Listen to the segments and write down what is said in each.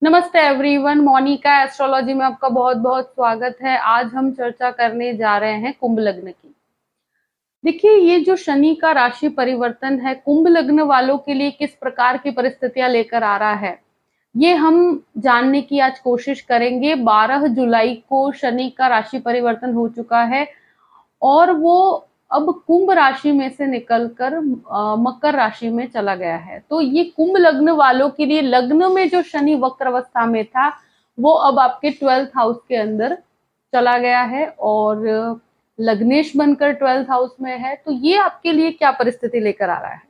नमस्ते everyone, Monika astrology में आपका बहुत बहुत स्वागत है। आज हम चर्चा करने जा रहे हैं कुंभ लग्न की। देखिए, ये जो शनि का राशि परिवर्तन है कुंभ लग्न वालों के लिए किस प्रकार की परिस्थितियां लेकर आ रहा है, ये हम जानने की आज कोशिश करेंगे। 12 जुलाई को शनि का राशि परिवर्तन हो चुका है और वो अब कुंभ राशि में से निकलकर मकर राशि में चला गया है। तो ये कुंभ लग्न वालों के लिए, लग्न में जो शनि वक्र अवस्था में था वो अब आपके 12th हाउस के अंदर चला गया है और लग्नेश बनकर 12th हाउस में है। तो ये आपके लिए क्या परिस्थिति लेकर आ रहा है?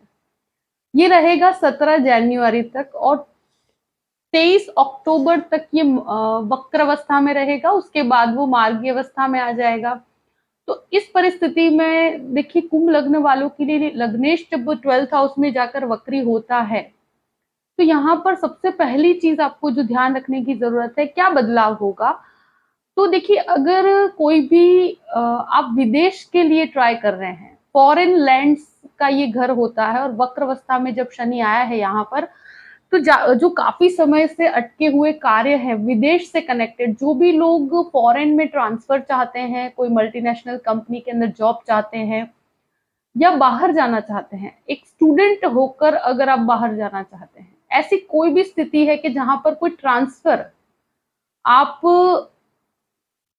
ये रहेगा 17 जनवरी तक और 23 अक्टूबर तक ये वक्र अवस्था में रहेगा। उसके बाद वो मार्गी अवस्था में आ जाएगा। तो इस परिस्थिति में देखिए, कुंभ लग्न वालों के लिए लग्नेश जब 12th हाउस में जाकर वक्री होता है तो यहाँ पर सबसे पहली चीज आपको जो ध्यान रखने की जरूरत है, क्या बदलाव होगा। तो देखिए, अगर कोई भी आप विदेश के लिए ट्राई कर रहे हैं, फॉरेन लैंड्स का ये घर होता है और वक्र अवस्था में जब शनि आया है यहाँ पर, तो जो काफी समय से अटके हुए कार्य है विदेश से कनेक्टेड, जो भी लोग फॉरेन में ट्रांसफर चाहते हैं, कोई मल्टीनेशनल कंपनी के अंदर जॉब चाहते हैं या बाहर जाना चाहते हैं, एक स्टूडेंट होकर अगर आप बाहर जाना चाहते हैं, ऐसी कोई भी स्थिति है कि जहां पर कोई ट्रांसफर, आप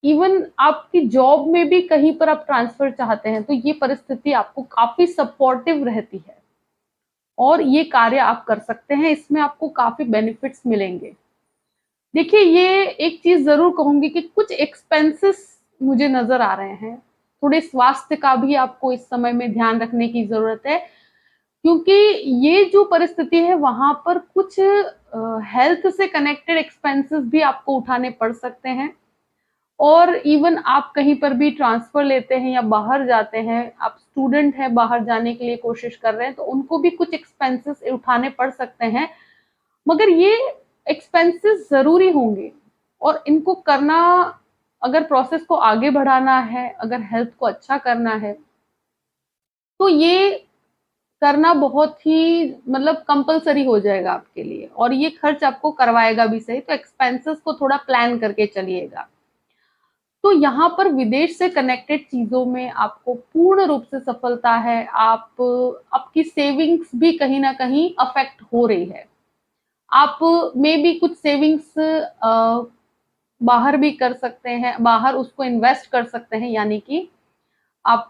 इवन आपकी जॉब में भी कहीं पर आप ट्रांसफर चाहते हैं, तो ये परिस्थिति आपको काफी सपोर्टिव रहती है और ये कार्य आप कर सकते हैं। इसमें आपको काफी बेनिफिट्स मिलेंगे। देखिए, ये एक चीज जरूर कहूंगी कि कुछ एक्सपेंसेस मुझे नजर आ रहे हैं। थोड़े स्वास्थ्य का भी आपको इस समय में ध्यान रखने की जरूरत है, क्योंकि ये जो परिस्थिति है वहां पर कुछ हेल्थ से कनेक्टेड एक्सपेंसेस भी आपको उठाने पड़ सकते हैं। और इवन आप कहीं पर भी ट्रांसफर लेते हैं या बाहर जाते हैं, आप स्टूडेंट हैं, बाहर जाने के लिए कोशिश कर रहे हैं, तो उनको भी कुछ एक्सपेंसेस उठाने पड़ सकते हैं। मगर ये एक्सपेंसेस जरूरी होंगे और इनको करना, अगर प्रोसेस को आगे बढ़ाना है, अगर हेल्थ को अच्छा करना है, तो ये करना बहुत ही मतलब कंपलसरी हो जाएगा आपके लिए और ये खर्च आपको करवाएगा भी सही। तो एक्सपेंसेस को थोड़ा प्लान करके चलिएगा। तो यहाँ पर विदेश से कनेक्टेड चीजों में आपको पूर्ण रूप से सफलता है। आपकी सेविंग्स भी कहीं ना कहीं अफेक्ट हो रही है। आप में भी कुछ सेविंग्स बाहर भी कर सकते हैं, बाहर उसको इन्वेस्ट कर सकते हैं, यानी कि आप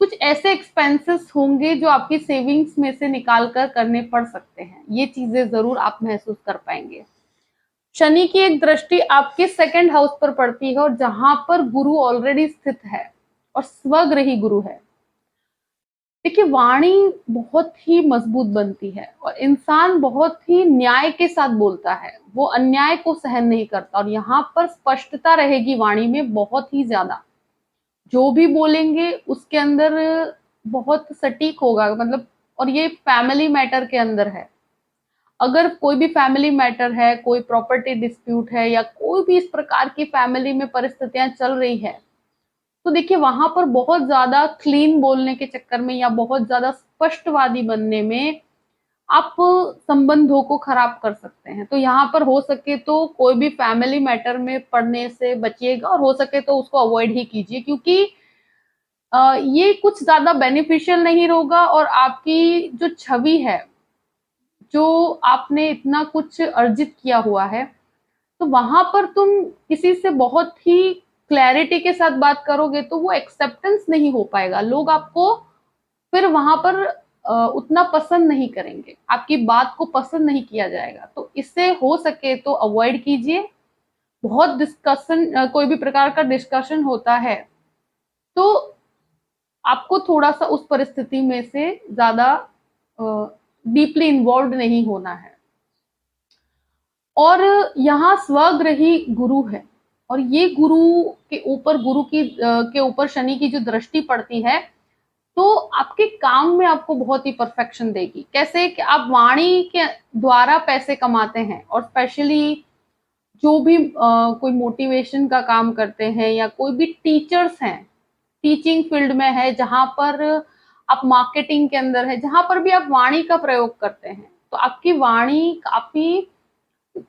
कुछ ऐसे एक्सपेंसेस होंगे जो आपकी सेविंग्स में से निकाल कर करने पड़ सकते हैं। ये चीजें जरूर आप महसूस कर पाएंगे। शनि की एक दृष्टि आपके सेकंड हाउस पर पड़ती है और जहां पर गुरु ऑलरेडी स्थित है और स्वग्रही गुरु है। देखिए, वाणी बहुत ही मजबूत बनती है और इंसान बहुत ही न्याय के साथ बोलता है, वो अन्याय को सहन नहीं करता और यहाँ पर स्पष्टता रहेगी वाणी में बहुत ही ज्यादा। जो भी बोलेंगे उसके अंदर बहुत सटीक होगा, मतलब। और ये फैमिली मैटर के अंदर है। अगर कोई भी फैमिली मैटर है, कोई प्रॉपर्टी डिस्प्यूट है या कोई भी इस प्रकार की फैमिली में परिस्थितियां चल रही है, तो देखिए वहां पर बहुत ज्यादा क्लीन बोलने के चक्कर में या बहुत ज्यादा स्पष्टवादी बनने में आप संबंधों को खराब कर सकते हैं। तो यहाँ पर हो सके तो कोई भी फैमिली मैटर में पड़ने से बचिएगा और हो सके तो उसको अवॉइड ही कीजिए, क्योंकि ये कुछ ज्यादा बेनिफिशियल नहीं होगा और आपकी जो छवि है, जो आपने इतना कुछ अर्जित किया हुआ है, तो वहां पर तुम किसी से बहुत ही क्लैरिटी के साथ बात करोगे तो वो एक्सेप्टेंस नहीं हो पाएगा। लोग आपको फिर वहां पर उतना पसंद नहीं करेंगे, आपकी बात को पसंद नहीं किया जाएगा। तो इससे हो सके तो अवॉइड कीजिए। बहुत डिस्कशन, कोई भी प्रकार का डिस्कशन होता है तो आपको थोड़ा सा उस परिस्थिति में से ज्यादा डीपली इन्वॉल्व नहीं होना है। और यहाँ स्वग्रही गुरु है और ये गुरु के ऊपर, के ऊपर शनि की जो दृष्टि पड़ती है, तो आपके काम में आपको बहुत ही परफेक्शन देगी। कैसे कि आप वाणी के द्वारा पैसे कमाते हैं और स्पेशली जो भी कोई मोटिवेशन का काम करते हैं या कोई भी टीचर्स हैं, टीचिंग फील्ड में है, जहां पर आप मार्केटिंग के अंदर है, जहां पर भी आप वाणी का प्रयोग करते हैं, तो आपकी वाणी काफी,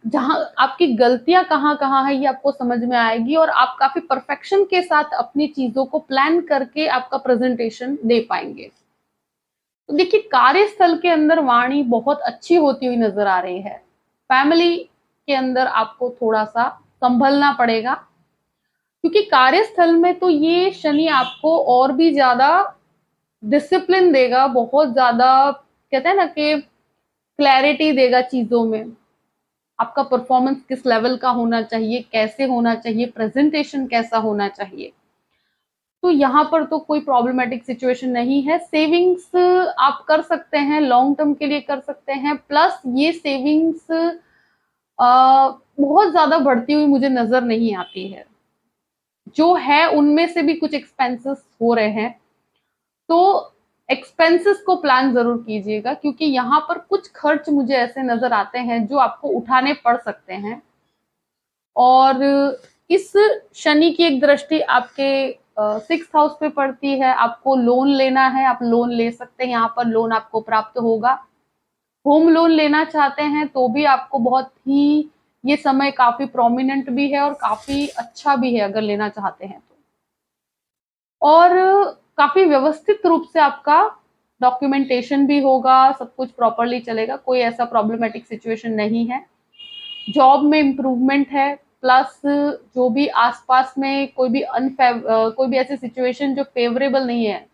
जहां आपकी गलतियां कहाँ कहाँ है ये आपको समझ में आएगी और आप काफी परफेक्शन के साथ अपनी चीजों को प्लान करके आपका प्रेजेंटेशन दे पाएंगे। तो देखिए, कार्यस्थल के अंदर वाणी बहुत अच्छी होती हुई नजर आ रही है। फैमिली के अंदर आपको थोड़ा सा संभलना पड़ेगा, क्योंकि कार्यस्थल में तो ये शनि आपको और भी ज्यादा डिसिप्लिन देगा, बहुत ज्यादा, कहते हैं ना कि क्लैरिटी देगा चीजों में। आपका परफॉर्मेंस किस लेवल का होना चाहिए, कैसे होना चाहिए, प्रेजेंटेशन कैसा होना चाहिए। तो यहाँ पर तो कोई प्रॉब्लमेटिक सिचुएशन नहीं है। सेविंग्स आप कर सकते हैं, लॉन्ग टर्म के लिए कर सकते हैं, प्लस ये सेविंग्स बहुत ज्यादा बढ़ती हुई मुझे नजर नहीं आती है। जो है उनमें से भी कुछ एक्सपेंसेस हो रहे हैं, तो एक्सपेंसेस को प्लान जरूर कीजिएगा, क्योंकि यहाँ पर कुछ खर्च मुझे ऐसे नजर आते हैं जो आपको उठाने पड़ सकते हैं। और इस शनि की एक दृष्टि आपके 6th हाउस पे पड़ती है। आपको लोन लेना है, आप लोन ले सकते हैं, यहाँ पर लोन आपको प्राप्त होगा। होम लोन लेना चाहते हैं तो भी आपको बहुत ही, ये समय काफी प्रोमिनेंट भी है और काफी अच्छा भी है अगर लेना चाहते हैं तो। और काफी व्यवस्थित रूप से आपका डॉक्यूमेंटेशन भी होगा, सब कुछ प्रॉपरली चलेगा, कोई ऐसा प्रॉब्लमेटिक सिचुएशन नहीं है। जॉब में इम्प्रूवमेंट है, प्लस जो भी आसपास में कोई भी ऐसी सिचुएशन जो फेवरेबल नहीं है,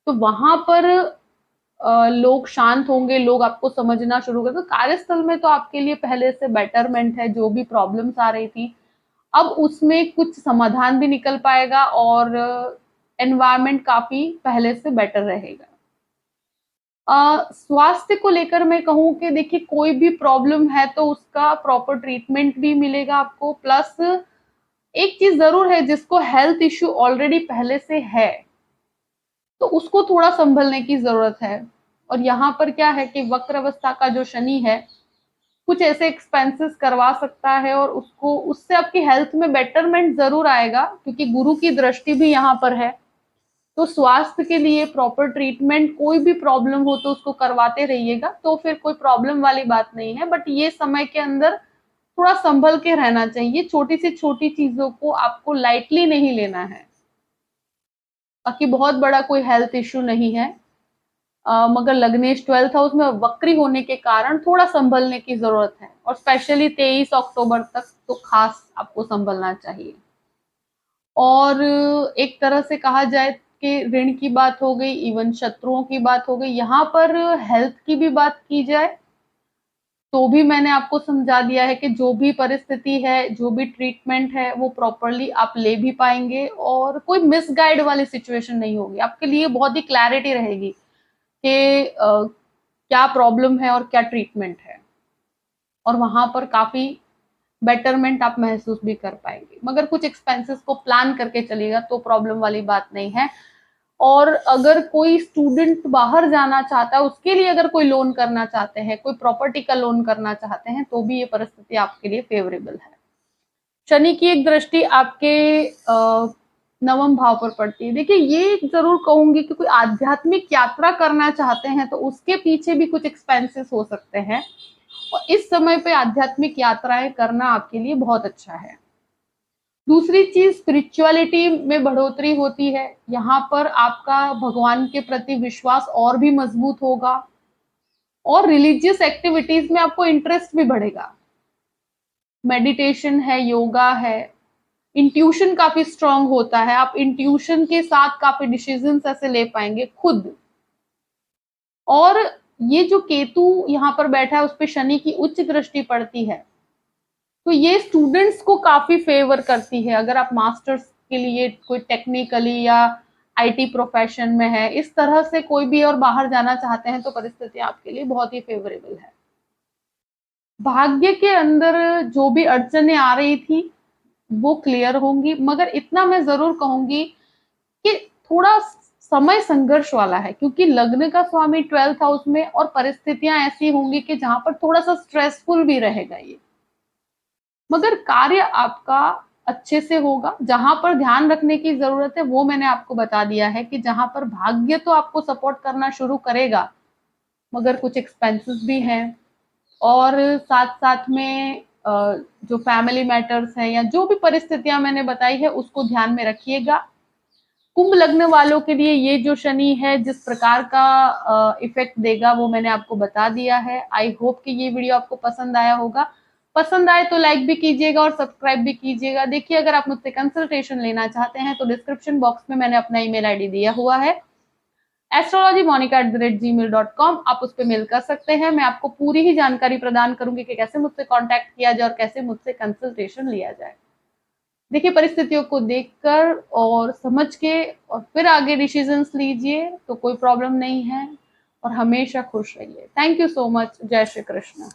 तो वहां पर लोग शांत होंगे, लोग आपको समझना शुरू कर। तो कार्यस्थल में तो आपके लिए पहले से बेटरमेंट है। जो भी प्रॉब्लम्स आ रही थी, अब उसमें कुछ समाधान भी निकल पाएगा और एनवायरनमेंट काफी पहले से बेटर रहेगा। स्वास्थ्य को लेकर मैं कहूँ कि देखिए, कोई भी प्रॉब्लम है तो उसका प्रॉपर ट्रीटमेंट भी मिलेगा आपको। प्लस एक चीज जरूर है, जिसको हेल्थ इश्यू ऑलरेडी पहले से है तो उसको थोड़ा संभलने की जरूरत है। और यहाँ पर क्या है कि वक्र अवस्था का जो शनि है, कुछ ऐसे एक्सपेंसेस करवा सकता है और उसको, उससे आपकी हेल्थ में बेटरमेंट जरूर आएगा, क्योंकि गुरु की दृष्टि भी यहाँ पर है। तो स्वास्थ्य के लिए प्रॉपर ट्रीटमेंट, कोई भी प्रॉब्लम हो तो उसको करवाते रहिएगा, तो फिर कोई प्रॉब्लम वाली बात नहीं है। बट ये समय के अंदर थोड़ा संभल के रहना चाहिए, छोटी से छोटी चीजों को आपको लाइटली नहीं लेना है। बाकी बहुत बड़ा कोई हेल्थ इश्यू नहीं है, मगर लग्नेश 12th हाउस में वक्री होने के कारण थोड़ा संभलने की जरूरत है, और स्पेशली 23 अक्टूबर तक तो खास आपको संभलना चाहिए। और एक तरह से कहा जाए कि ऋण की बात हो गई, इवन शत्रुओं की बात हो गई, यहाँ पर हेल्थ की भी बात की जाए तो भी मैंने आपको समझा दिया है कि जो भी परिस्थिति है, जो भी ट्रीटमेंट है, वो प्रॉपरली आप ले भी पाएंगे और कोई मिसगाइड वाली सिचुएशन नहीं होगी। आपके लिए बहुत ही क्लैरिटी रहेगी कि क्या प्रॉब्लम है और क्या ट्रीटमेंट है, और वहां पर काफी बेटरमेंट आप महसूस भी कर पाएंगे। मगर कुछ एक्सपेंसेस को प्लान करके चलिएगा तो प्रॉब्लम वाली बात नहीं है। और अगर कोई स्टूडेंट बाहर जाना चाहता है, उसके लिए अगर कोई लोन करना चाहते हैं, कोई प्रॉपर्टी का लोन करना चाहते हैं, तो भी ये परिस्थिति आपके लिए फेवरेबल है। शनि की एक दृष्टि आपके 9वें भाव पर पड़ती है। देखिए, ये जरूर कहूंगी कि कोई आध्यात्मिक यात्रा करना चाहते हैं तो उसके पीछे भी कुछ एक्सपेंसेस हो सकते हैं, और इस समय पे आध्यात्मिक यात्राएं करना आपके लिए बहुत अच्छा है। दूसरी चीज, स्पिरिचुअलिटी में बढ़ोतरी होती है। यहाँ पर आपका भगवान के प्रति विश्वास और भी मजबूत होगा, और रिलीजियस एक्टिविटीज में आपको इंटरेस्ट भी बढ़ेगा। मेडिटेशन है, योगा है, इंट्यूशन काफी स्ट्रांग होता है। आप इंट्यूशन के साथ काफी डिसीजंस ऐसे ले पाएंगे खुद। और ये जो केतु यहाँ पर बैठा है, उस पर शनि की उच्च दृष्टि पड़ती है, तो ये स्टूडेंट्स को काफी फेवर करती है। अगर आप मास्टर्स के लिए कोई टेक्निकली या आईटी प्रोफेशन में है, इस तरह से कोई भी और बाहर जाना चाहते हैं, तो परिस्थिति आपके लिए बहुत ही फेवरेबल है। भाग्य के अंदर जो भी अड़चने आ रही थी वो क्लियर होंगी, मगर इतना मैं जरूर कहूंगी कि थोड़ा समय संघर्ष वाला है, क्योंकि लग्न का स्वामी 12th हाउस में, और परिस्थितियां ऐसी होंगी कि जहां पर थोड़ा सा स्ट्रेसफुल भी रहेगा ये। मगर कार्य आपका अच्छे से होगा। जहां पर ध्यान रखने की जरूरत है वो मैंने आपको बता दिया है, कि जहां पर भाग्य तो आपको सपोर्ट करना शुरू करेगा, मगर कुछ एक्सपेंसेस भी हैं, और साथ साथ में जो फैमिली मैटर्स हैं या जो भी परिस्थितियां मैंने बताई है उसको ध्यान में रखिएगा। कुंभ लग्न वालों के लिए ये जो शनि है जिस प्रकार का इफेक्ट देगा वो मैंने आपको बता दिया है। आई होप कि ये वीडियो आपको पसंद आया होगा। पसंद आए तो लाइक भी कीजिएगा और सब्सक्राइब भी कीजिएगा। देखिए, अगर आप मुझसे कंसल्टेशन लेना चाहते हैं तो डिस्क्रिप्शन बॉक्स में मैंने अपना ईमेल आईडी दिया हुआ है, astrologymonica@gmail.com। आप उस पर मेल कर सकते हैं। मैं आपको पूरी ही जानकारी प्रदान करूंगी कि कैसे मुझसे कांटेक्ट किया जाए और कैसे मुझसे कंसल्टेशन लिया जाए। देखिए, परिस्थितियों को देखकर और समझ के और फिर आगे डिसीजंस लीजिए, तो कोई प्रॉब्लम नहीं है, और हमेशा खुश रहिए। Thank you so much. जय श्री कृष्ण।